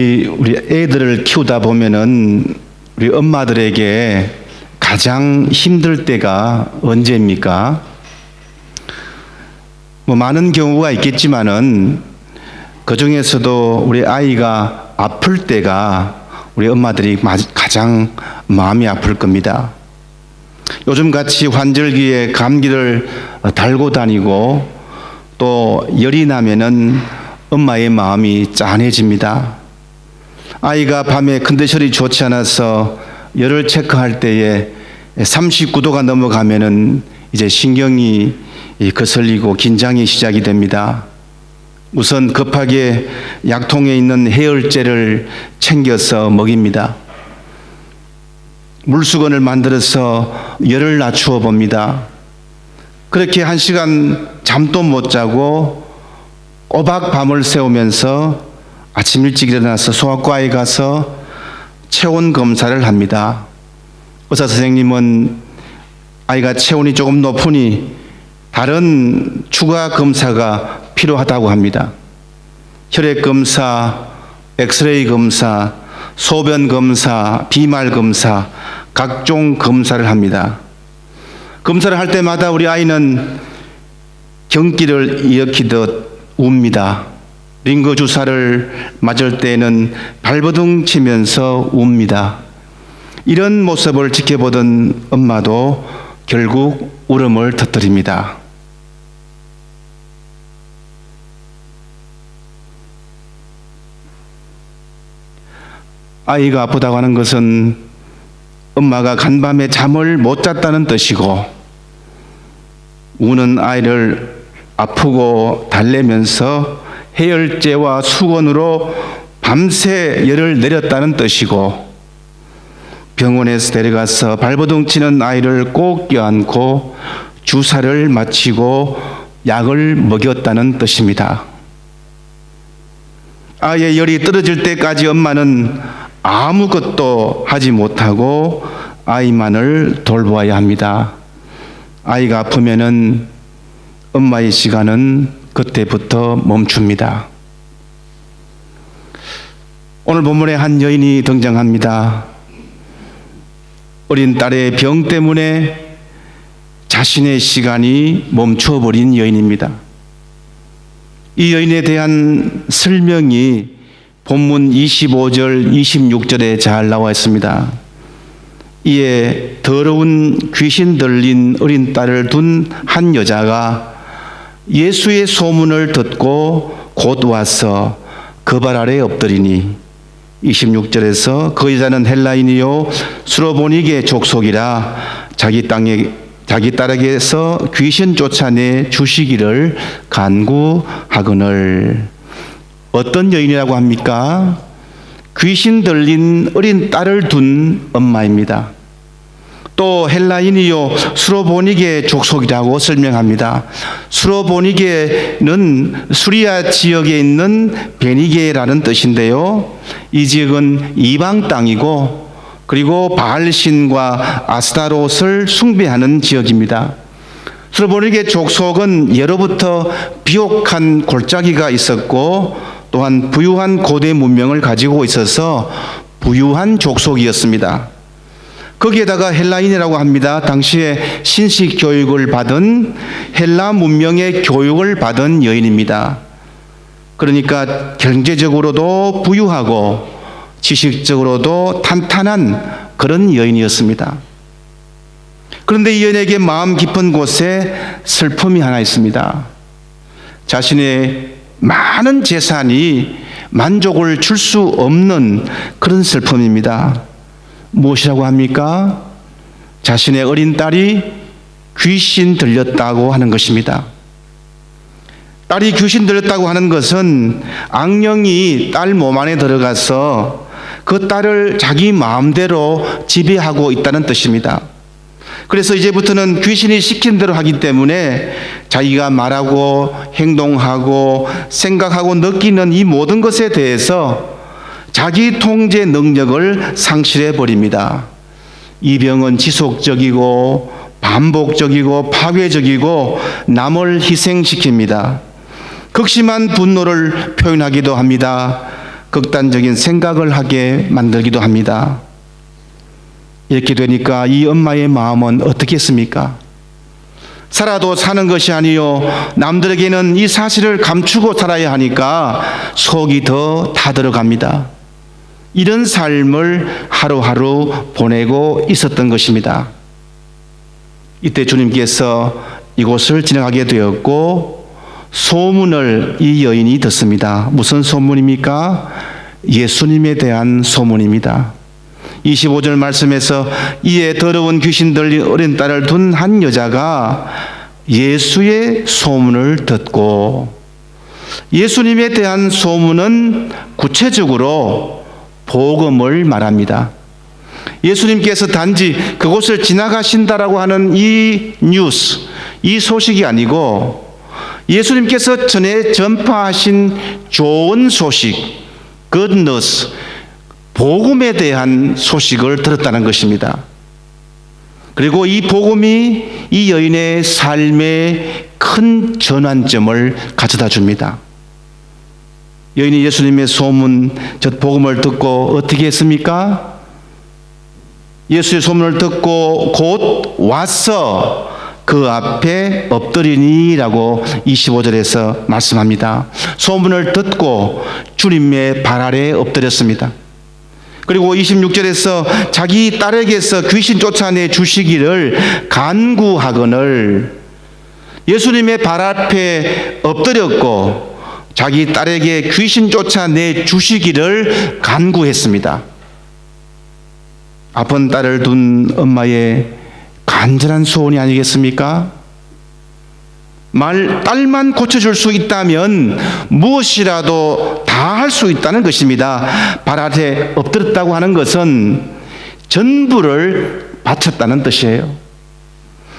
우리 애들을 키우다 보면은 우리 엄마들에게 가장 힘들 때가 언제입니까? 많은 경우가 있겠지만은 그 중에서도 우리 아이가 아플 때가 우리 엄마들이 가장 마음이 아플 겁니다. 요즘 같이 환절기에 감기를 달고 다니고 또 열이 나면은 엄마의 마음이 짠해집니다. 아이가 밤에 컨디션이 좋지 않아서 열을 체크할 때에 39도가 넘어가면은 이제 신경이 거슬리고 긴장이 시작이 됩니다. 우선 급하게 약통에 있는 해열제를 챙겨서 먹입니다. 물수건을 만들어서 열을 낮추어 봅니다. 그렇게 1시간 잠도 못 자고 꼬박 밤을 새우면서 아침 일찍 일어나서 소아과에 가서 체온 검사를 합니다. 의사 선생님은 아이가 체온이 조금 높으니 다른 추가 검사가 필요하다고 합니다. 혈액 검사, 엑스레이 검사, 소변 검사, 비말 검사, 각종 검사를 합니다. 검사를 할 때마다 우리 아이는 경기를 일으키듯 웁니다. 링거 주사를 맞을 때는 발버둥 치면서 웁니다. 이런 모습을 지켜보던 엄마도 결국 울음을 터뜨립니다. 아이가 아프다고 하는 것은 엄마가 간밤에 잠을 못 잤다는 뜻이고, 우는 아이를 아프고 달래면서 해열제와 수건으로 밤새 열을 내렸다는 뜻이고, 병원에서 데려가서 발버둥 치는 아이를 꼭 껴안고 주사를 맞히고 약을 먹였다는 뜻입니다. 아이의 열이 떨어질 때까지 엄마는 아무것도 하지 못하고 아이만을 돌보아야 합니다. 아이가 아프면은 엄마의 시간은 그때부터 멈춥니다. 오늘 본문에 한 여인이 등장합니다. 어린 딸의 병 때문에 자신의 시간이 멈춰버린 여인입니다. 이 여인에 대한 설명이 본문 25절, 26절에 잘 나와 있습니다. 이에 더러운 귀신 들린 어린 딸을 둔 한 여자가 예수의 소문을 듣고 곧 와서 그 발 아래 엎드리니, 26절에서 그 여자는 헬라인이요 수로보니게 족속이라 자기 딸에게서 귀신 쫓아내 주시기를 간구하거늘. 어떤 여인이라고 합니까? 귀신 들린 어린 딸을 둔 엄마입니다. 또 헬라인이요 수로보니게 족속이라고 설명합니다. 수로보니게는 수리아 지역에 있는 베니게라는 뜻인데요, 이 지역은 이방 땅이고 그리고 바알신과 아스타롯을 숭배하는 지역입니다. 수로보니게 족속은 예로부터 비옥한 골짜기가 있었고 또한 부유한 고대 문명을 가지고 있어서 부유한 족속이었습니다. 거기에다가 헬라인이라고 합니다. 당시에 신식 교육을 받은 헬라 문명의 교육을 받은 여인입니다. 그러니까 경제적으로도 부유하고 지식적으로도 탄탄한 그런 여인이었습니다. 그런데 이 여인에게 마음 깊은 곳에 슬픔이 하나 있습니다. 자신의 많은 재산이 만족을 줄 수 없는 그런 슬픔입니다. 무엇이라고 합니까? 자신의 어린 딸이 귀신 들렸다고 하는 것입니다. 딸이 귀신 들렸다고 하는 것은 악령이 딸 몸 안에 들어가서 그 딸을 자기 마음대로 지배하고 있다는 뜻입니다. 그래서 이제부터는 귀신이 시킨 대로 하기 때문에 자기가 말하고 행동하고 생각하고 느끼는 이 모든 것에 대해서 자기 통제 능력을 상실해 버립니다. 이 병은 지속적이고 반복적이고 파괴적이고 남을 희생시킵니다. 극심한 분노를 표현하기도 합니다. 극단적인 생각을 하게 만들기도 합니다. 이렇게 되니까 이 엄마의 마음은 어떻겠습니까? 살아도 사는 것이 아니요 남들에게는 이 사실을 감추고 살아야 하니까 속이 더 타들어갑니다. 이런 삶을 하루하루 보내고 있었던 것입니다. 이때 주님께서 이곳을 지나가게 되었고 소문을 이 여인이 듣습니다. 무슨 소문입니까? 예수님에 대한 소문입니다. 25절 말씀에서 이에 더러운 귀신 들린 어린 딸을 둔 한 여자가 예수의 소문을 듣고, 예수님에 대한 소문은 구체적으로 복음을 말합니다. 예수님께서 단지 그곳을 지나가신다라고 하는 이 뉴스, 이 소식이 아니고 예수님께서 전에 전파하신 좋은 소식, good news, 복음에 대한 소식을 들었다는 것입니다. 그리고 이 복음이 이 여인의 삶에 큰 전환점을 가져다 줍니다. 여인이 예수님의 소문, 저 복음을 듣고 어떻게 했습니까? 예수의 소문을 듣고 곧 와서 그 앞에 엎드리니라고 25절에서 말씀합니다. 소문을 듣고 주님의 발 아래 엎드렸습니다. 그리고 26절에서 자기 딸에게서 귀신 쫓아내 주시기를 간구하거늘, 예수님의 발 앞에 엎드렸고 자기 딸에게 귀신 쫓아내 주시기를 간구했습니다. 아픈 딸을 둔 엄마의 간절한 소원이 아니겠습니까? 딸만 고쳐줄 수 있다면 무엇이라도 다 할 수 있다는 것입니다. 발 아래 엎드렸다고 하는 것은 전부를 바쳤다는 뜻이에요.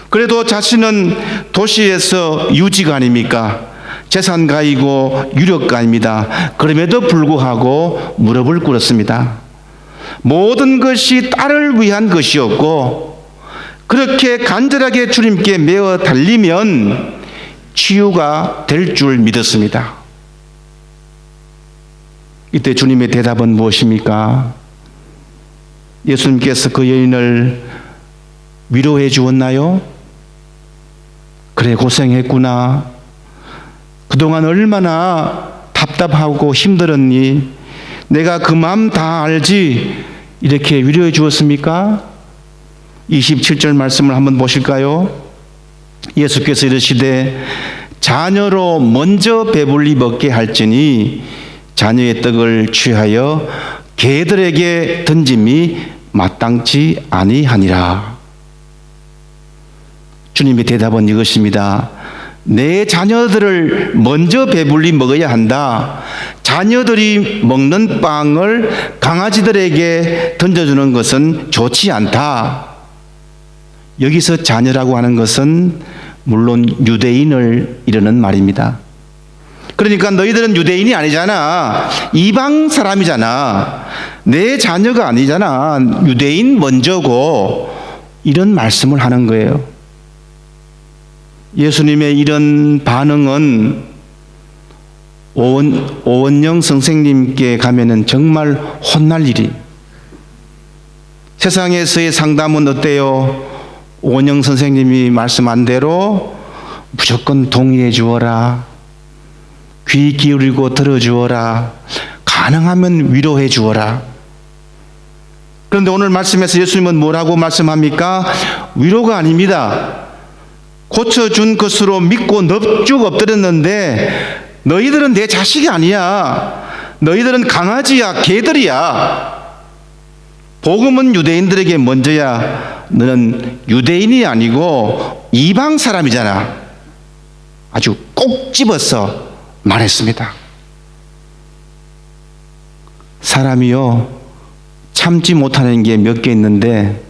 그래도 자신은 도시에서 유지가 아닙니까? 재산가이고 유력가입니다. 그럼에도 불구하고 무릎을 꿇었습니다. 모든 것이 딸을 위한 것이었고 그렇게 간절하게 주님께 매어 달리면 치유가 될 줄 믿었습니다. 이때 주님의 대답은 무엇입니까? 예수님께서 그 여인을 위로해 주었나요? 그래, 고생했구나. 그동안 얼마나 답답하고 힘들었니? 내가 그 마음 다 알지? 이렇게 위로해 주었습니까? 27절 말씀을 한번 보실까요? 예수께서 이르시되 자녀로 먼저 배불리 먹게 할지니 자녀의 떡을 취하여 개들에게 던짐이 마땅치 아니하니라. 주님의 대답은 이것입니다. 내 자녀들을 먼저 배불리 먹어야 한다. 자녀들이 먹는 빵을 강아지들에게 던져주는 것은 좋지 않다. 여기서 자녀라고 하는 것은 물론 유대인을 이르는 말입니다. 그러니까 너희들은 유대인이 아니잖아. 이방 사람이잖아. 내 자녀가 아니잖아. 유대인 먼저고. 이런 말씀을 하는 거예요. 예수님의 이런 반응은 오원영 선생님께 가면은 정말 혼날 일이. 세상에서의 상담은 어때요? 오원영 선생님이 말씀한 대로 무조건 동의해 주어라. 귀 기울이고 들어주어라. 가능하면 위로해 주어라. 그런데 오늘 말씀에서 예수님은 뭐라고 말씀합니까? 위로가 아닙니다. 고쳐준 것으로 믿고 넙죽 엎드렸는데 너희들은 내 자식이 아니야. 너희들은 강아지야, 개들이야. 복음은 유대인들에게 먼저야. 너는 유대인이 아니고 이방 사람이잖아. 아주 꼭 집어서 말했습니다. 사람이요, 참지 못하는 게 몇 개 있는데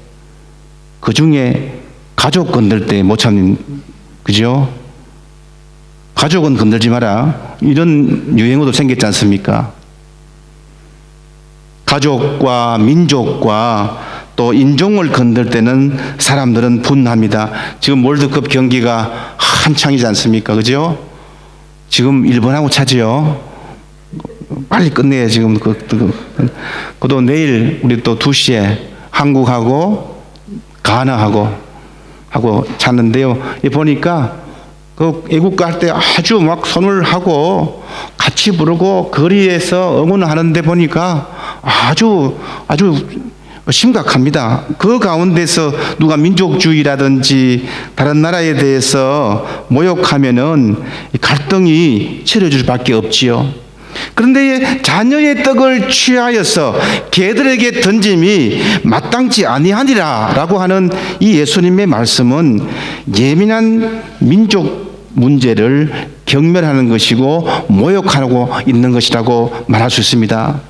그 중에 가족 건들 때 못 참는, 그죠? 가족은 건들지 마라. 이런 유행어도 생겼지 않습니까? 가족과 민족과 또 인종을 건들 때는 사람들은 분합니다. 지금 월드컵 경기가 한창이지 않습니까? 그죠? 지금 일본하고 차지요. 빨리 끝내야 지금 그도 내일 우리 또 2시에 한국하고 가나하고 찾는데요. 보니까 그 애국가 할 때 아주 막 손을 하고 같이 부르고 거리에서 응원하는데 보니까 아주 심각합니다. 그 가운데서 누가 민족주의라든지 다른 나라에 대해서 모욕하면은 갈등이 치러질 수밖에 없지요. 그런데 자녀의 떡을 취하여서 개들에게 던짐이 마땅치 아니하니라라고 하는 이 예수님의 말씀은 예민한 민족 문제를 경멸하는 것이고 모욕하고 있는 것이라고 말할 수 있습니다.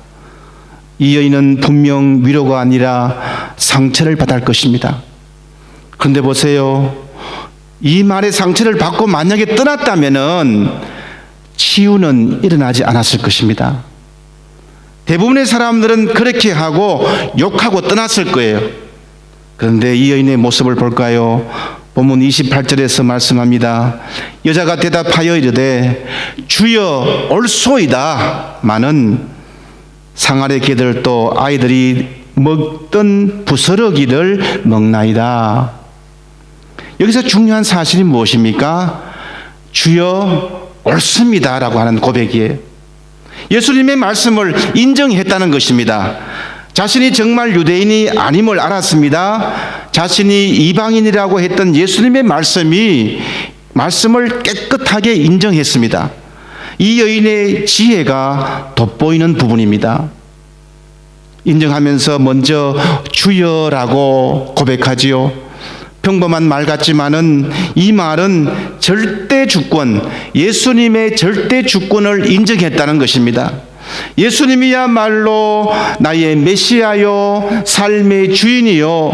이 여인은 분명 위로가 아니라 상처를 받을 것입니다. 그런데 보세요. 이 말에 상처를 받고 만약에 떠났다면은 치유는 일어나지 않았을 것입니다. 대부분의 사람들은 그렇게 하고 욕하고 떠났을 거예요. 그런데 이 여인의 모습을 볼까요? 본문 28절에서 말씀합니다. 여자가 대답하여 이르되 주여 올소이다 마는 상아래 개들도 아이들이 먹던 부스러기를 먹나이다. 여기서 중요한 사실이 무엇입니까? 주여 옳습니다 라고 하는 고백이에요. 예수님의 말씀을 인정했다는 것입니다. 자신이 정말 유대인이 아님을 알았습니다. 자신이 이방인이라고 했던 예수님의 말씀을 깨끗하게 인정했습니다. 이 여인의 지혜가 돋보이는 부분입니다. 인정하면서 먼저 주여라고 고백하지요. 평범한 말 같지만은 이 말은 절대 주권, 예수님의 절대 주권을 인정했다는 것입니다. 예수님이야말로 나의 메시아요, 삶의 주인이요,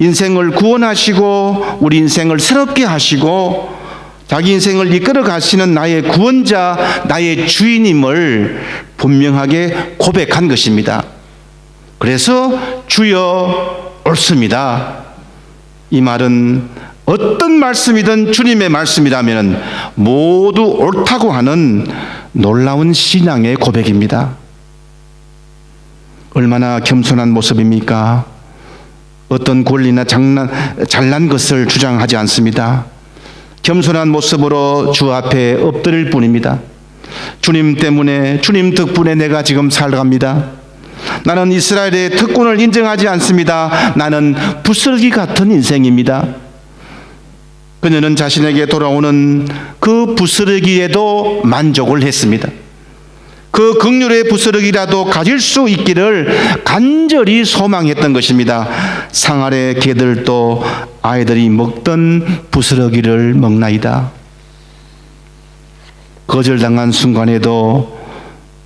인생을 구원하시고 우리 인생을 새롭게 하시고 자기 인생을 이끌어 가시는 나의 구원자, 나의 주인임을 분명하게 고백한 것입니다. 그래서 주여 옳습니다. 이 말은 어떤 말씀이든 주님의 말씀이라면 모두 옳다고 하는 놀라운 신앙의 고백입니다. 얼마나 겸손한 모습입니까? 어떤 권리나 잘난 것을 주장하지 않습니다. 겸손한 모습으로 주 앞에 엎드릴 뿐입니다. 주님 때문에, 주님 덕분에 내가 지금 살아갑니다. 나는 이스라엘의 특권을 인정하지 않습니다. 나는 부스러기 같은 인생입니다. 그녀는 자신에게 돌아오는 그 부스러기에도 만족을 했습니다. 그 긍휼의 부스러기라도 가질 수 있기를 간절히 소망했던 것입니다. 상아래 개들도 아이들이 먹던 부스러기를 먹나이다. 거절당한 순간에도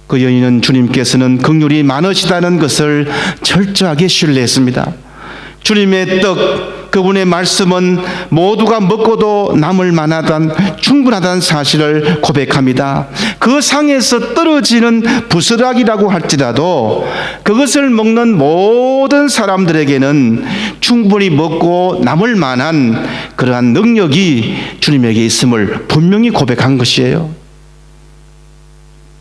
그 여인은 주님께서는 긍휼이 많으시다는 것을 철저하게 신뢰했습니다. 주님의 떡, 그분의 말씀은 모두가 먹고도 남을 만하단 충분하다는 사실을 고백합니다. 그 상에서 떨어지는 부스러기라고 할지라도 그것을 먹는 모든 사람들에게는 충분히 먹고 남을 만한 그러한 능력이 주님에게 있음을 분명히 고백한 것이에요.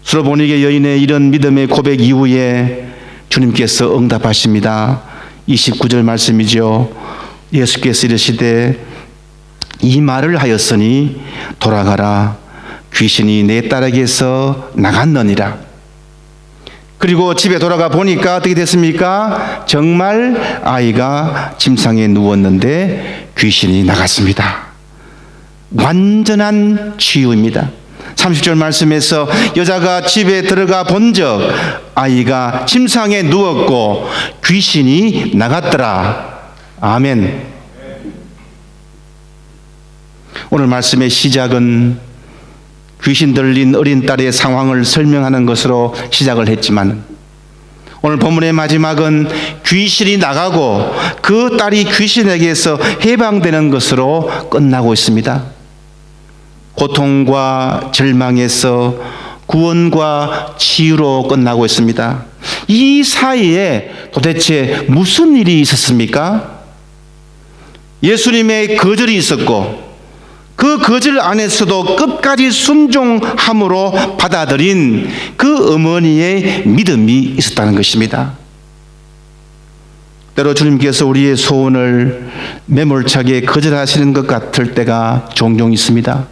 수로보니게 여인의 이런 믿음의 고백 이후에 주님께서 응답하십니다. 29절 말씀이죠. 예수께서 이르시되 이 말을 하였으니 돌아가라, 귀신이 내 딸에게서 나갔느니라. 그리고 집에 돌아가 보니까 어떻게 됐습니까? 정말 아이가 침상에 누웠는데 귀신이 나갔습니다. 완전한 치유입니다. 30절 말씀에서 여자가 집에 들어가 본적 아이가 침상에 누웠고 귀신이 나갔더라. 아멘. 오늘 말씀의 시작은 귀신 들린 어린 딸의 상황을 설명하는 것으로 시작을 했지만 오늘 본문의 마지막은 귀신이 나가고 그 딸이 귀신에게서 해방되는 것으로 끝나고 있습니다. 고통과 절망에서 구원과 치유로 끝나고 있습니다. 이 사이에 도대체 무슨 일이 있었습니까? 예수님의 거절이 있었고 그 거절 안에서도 끝까지 순종함으로 받아들인 그 어머니의 믿음이 있었다는 것입니다. 때로 주님께서 우리의 소원을 매몰차게 거절하시는 것 같을 때가 종종 있습니다.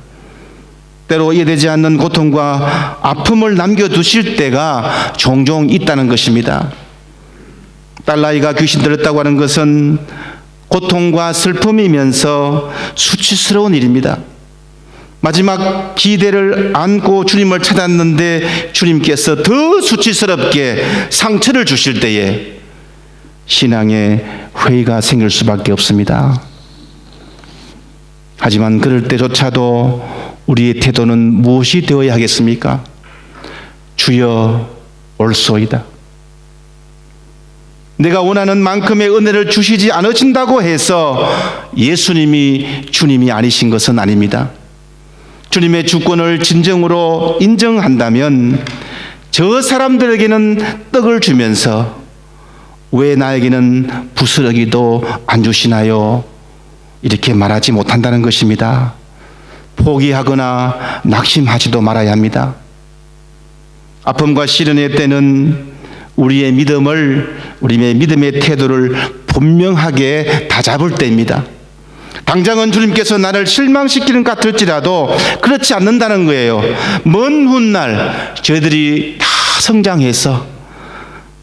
때로 이해되지 않는 고통과 아픔을 남겨두실 때가 종종 있다는 것입니다. 딸아이가 귀신 들었다고 하는 것은 고통과 슬픔이면서 수치스러운 일입니다. 마지막 기대를 안고 주님을 찾았는데 주님께서 더 수치스럽게 상처를 주실 때에 신앙에 회의가 생길 수밖에 없습니다. 하지만 그럴 때조차도 우리의 태도는 무엇이 되어야 하겠습니까? 주여 올소이다. 내가 원하는 만큼의 은혜를 주시지 않으신다고 해서 예수님이 주님이 아니신 것은 아닙니다. 주님의 주권을 진정으로 인정한다면 저 사람들에게는 떡을 주면서 왜 나에게는 부스러기도 안 주시나요? 이렇게 말하지 못한다는 것입니다. 포기하거나 낙심하지도 말아야 합니다. 아픔과 시련의 때는 우리의 믿음의 태도를 분명하게 다잡을 때입니다. 당장은 주님께서 나를 실망시키는 것 같을지라도 그렇지 않는다는 거예요. 먼 훗날 저희들이 다 성장해서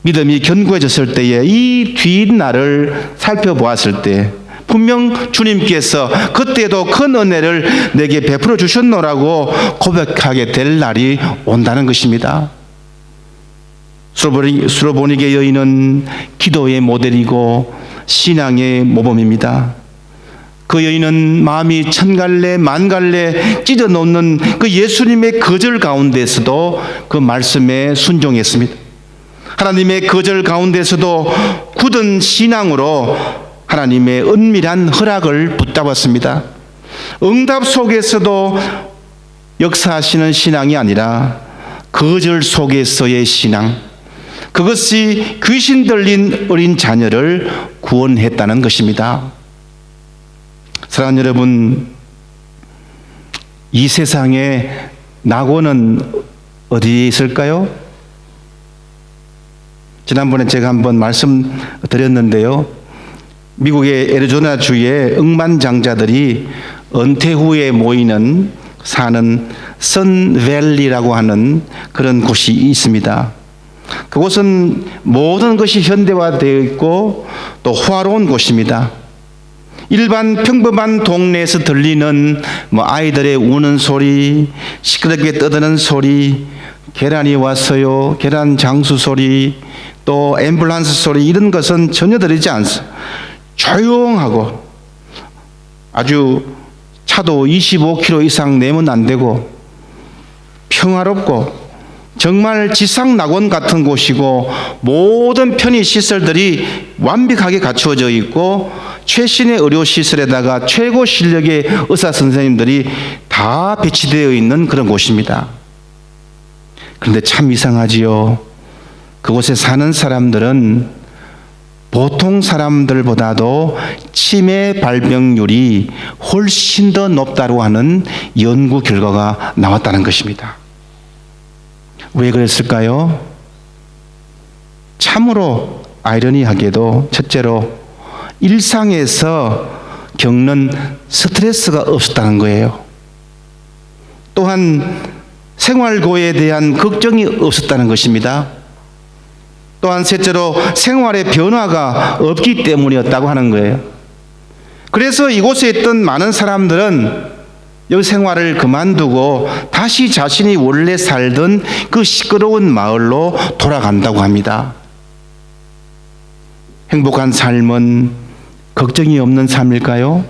믿음이 견고해졌을 때에 이 뒷날을 살펴보았을 때 분명 주님께서 그때도 큰 은혜를 내게 베풀어 주셨노라고 고백하게 될 날이 온다는 것입니다. 수로보니게 여인은 기도의 모델이고 신앙의 모범입니다. 그 여인은 마음이 천갈래 만갈래 찢어놓는 그 예수님의 거절 가운데서도 그 말씀에 순종했습니다. 하나님의 거절 가운데서도 굳은 신앙으로 하나님의 은밀한 허락을 붙잡았습니다. 응답 속에서도 역사하시는 신앙이 아니라 거절 속에서의 신앙, 그것이 귀신 들린 어린 자녀를 구원했다는 것입니다. 사랑하는 여러분, 이 세상에 낙원은 어디에 있을까요? 지난번에 제가 한번 말씀드렸는데요. 미국의 애리조나주의 억만장자들이 은퇴 후에 사는 선밸리라고 하는 그런 곳이 있습니다. 그곳은 모든 것이 현대화되어 있고 또 호화로운 곳입니다. 일반 평범한 동네에서 들리는 아이들의 우는 소리, 시끄럽게 떠드는 소리, 계란이 왔어요, 계란 장수 소리, 또 앰뷸런스 소리, 이런 것은 전혀 들리지 않습니다. 조용하고 아주 차도 25km 이상 내면 안 되고 평화롭고 정말 지상 낙원 같은 곳이고 모든 편의 시설들이 완벽하게 갖추어져 있고 최신의 의료 시설에다가 최고 실력의 의사 선생님들이 다 배치되어 있는 그런 곳입니다. 그런데 참 이상하지요. 그곳에 사는 사람들은 보통 사람들보다도 치매 발병률이 훨씬 더 높다고 하는 연구 결과가 나왔다는 것입니다. 왜 그랬을까요? 참으로 아이러니하게도 첫째로 일상에서 겪는 스트레스가 없었다는 거예요. 또한 생활고에 대한 걱정이 없었다는 것입니다. 또한 셋째로 생활의 변화가 없기 때문이었다고 하는 거예요. 그래서 이곳에 있던 많은 사람들은 여기 생활을 그만두고 다시 자신이 원래 살던 그 시끄러운 마을로 돌아간다고 합니다. 행복한 삶은 걱정이 없는 삶일까요?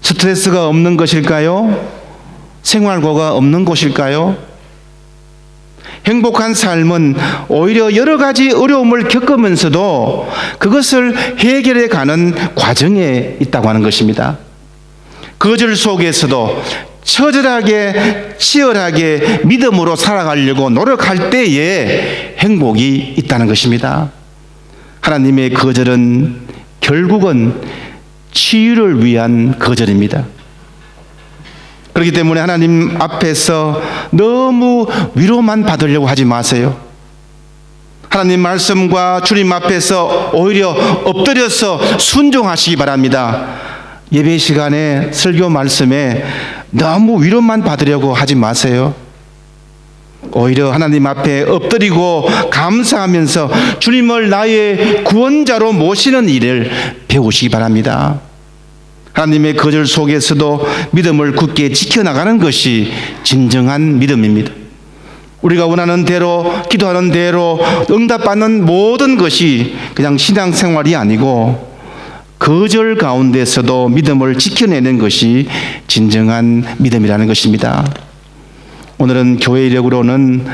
스트레스가 없는 것일까요? 생활고가 없는 곳일까요? 행복한 삶은 오히려 여러 가지 어려움을 겪으면서도 그것을 해결해 가는 과정에 있다고 하는 것입니다. 거절 속에서도 처절하게 치열하게 믿음으로 살아가려고 노력할 때에 행복이 있다는 것입니다. 하나님의 거절은 결국은 치유를 위한 거절입니다. 그렇기 때문에 하나님 앞에서 너무 위로만 받으려고 하지 마세요. 하나님 말씀과 주님 앞에서 오히려 엎드려서 순종하시기 바랍니다. 예배 시간에 설교 말씀에 너무 위로만 받으려고 하지 마세요. 오히려 하나님 앞에 엎드리고 감사하면서 주님을 나의 구원자로 모시는 일을 배우시기 바랍니다. 하나님의 거절 속에서도 믿음을 굳게 지켜나가는 것이 진정한 믿음입니다. 우리가 원하는 대로, 기도하는 대로 응답받는 모든 것이 그냥 신앙생활이 아니고 거절 가운데서도 믿음을 지켜내는 것이 진정한 믿음이라는 것입니다. 오늘은 교회 이력으로는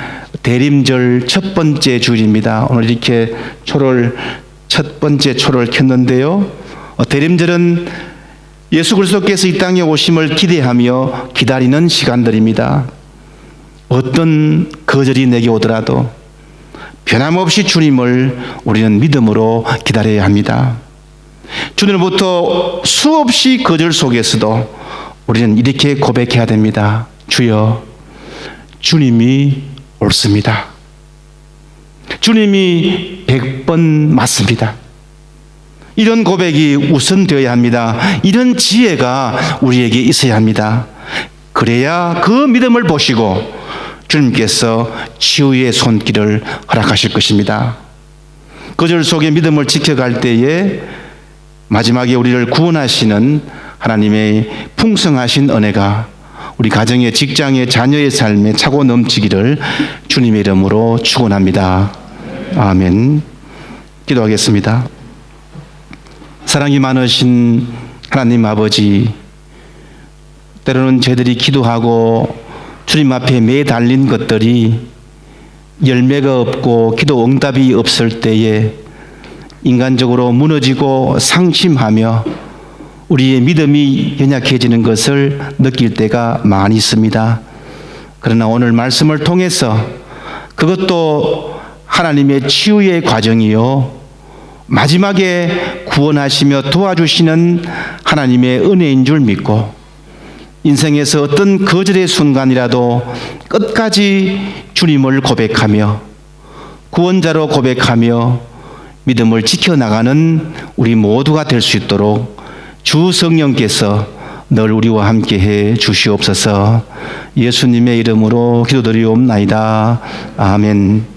대림절 첫 번째 주일입니다. 오늘 이렇게 첫 번째 초를 켰는데요. 대림절은 예수 그리스도께서 이 땅에 오심을 기대하며 기다리는 시간들입니다. 어떤 거절이 내게 오더라도 변함없이 주님을 우리는 믿음으로 기다려야 합니다. 주님으로부터 수없이 거절 속에서도 우리는 이렇게 고백해야 됩니다. 주여, 주님이 옳습니다. 주님이 100번 맞습니다. 이런 고백이 우선되어야 합니다. 이런 지혜가 우리에게 있어야 합니다. 그래야 그 믿음을 보시고 주님께서 치유의 손길을 허락하실 것입니다. 거절 속에 믿음을 지켜갈 때에 마지막에 우리를 구원하시는 하나님의 풍성하신 은혜가 우리 가정의, 직장의, 자녀의 삶에 차고 넘치기를 주님의 이름으로 축원합니다. 아멘. 기도하겠습니다. 사랑이 많으신 하나님 아버지, 때로는 저희들이 기도하고 주님 앞에 매달린 것들이 열매가 없고 기도 응답이 없을 때에 인간적으로 무너지고 상심하며 우리의 믿음이 연약해지는 것을 느낄 때가 많이 있습니다. 그러나 오늘 말씀을 통해서 그것도 하나님의 치유의 과정이요, 마지막에 구원하시며 도와주시는 하나님의 은혜인 줄 믿고 인생에서 어떤 거절의 순간이라도 끝까지 주님을 고백하며 구원자로 고백하며 믿음을 지켜나가는 우리 모두가 될 수 있도록 주 성령께서 늘 우리와 함께 해 주시옵소서. 예수님의 이름으로 기도드리옵나이다. 아멘.